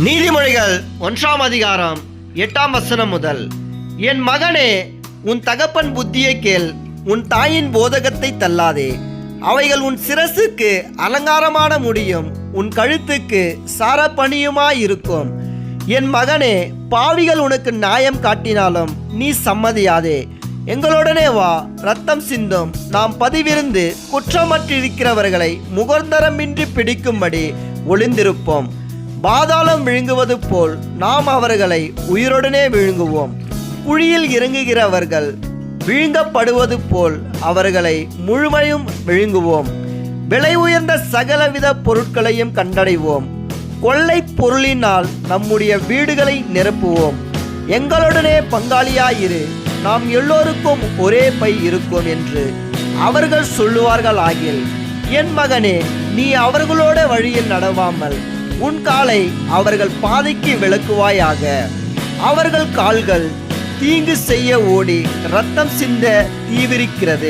நீதிமொழிகள் 1ஆம் அதிகாரம் 8ஆம் வசனம் முதல். என் மகனே, உன் தகப்பன் புத்தியை கேள், உன் தாயின் போதகத்தை தள்ளாதே. அவைகள் உன் சிரசுக்கு அலங்காரமான முடியும், உன் கழுத்துக்கு சாரப்பணியுமாயிருக்கும். என் மகனே, பாவிகள் உனக்கு நியாயம் காட்டினாலும் நீ சம்மதியாதே. எங்களுடனே வா, இரத்தம் சிந்தும் நாம் பதிவிருந்து குற்றமற்றிருக்கிறவர்களை முகர்ந்தரமின்றி பிடிக்கும்படி ஒளிந்திருப்போம். பாதாளம் விழுங்குவது போல் நாம் அவர்களை உயிருடனே விழுங்குவோம். குழியில் இறங்குகிறவர்கள் விழுங்கப்படுவது போல் அவர்களை முழுமையும் விழுங்குவோம். விலை உயர்ந்த சகலவித பொருட்களையும் கண்டடைவோம். கொள்ளை பொருளினால் நம்முடைய வீடுகளை நிரப்புவோம். எங்களுடனே பங்காளியாயிரு, நாம் எல்லோருக்கும் ஒரே பை இருக்கும் என்று அவர்கள் சொல்லுவார்கள் ஆகில். என் மகனே, நீ அவர்களோட வழியில் நடவாமல் உன் காலை அவர்கள் பாதைக்கு விலக்குவாயாக. அவர்கள் கால்கள் தீங்கு செய்ய ஓடி இரத்தம் சிந்த தீவிரிக்கிறது.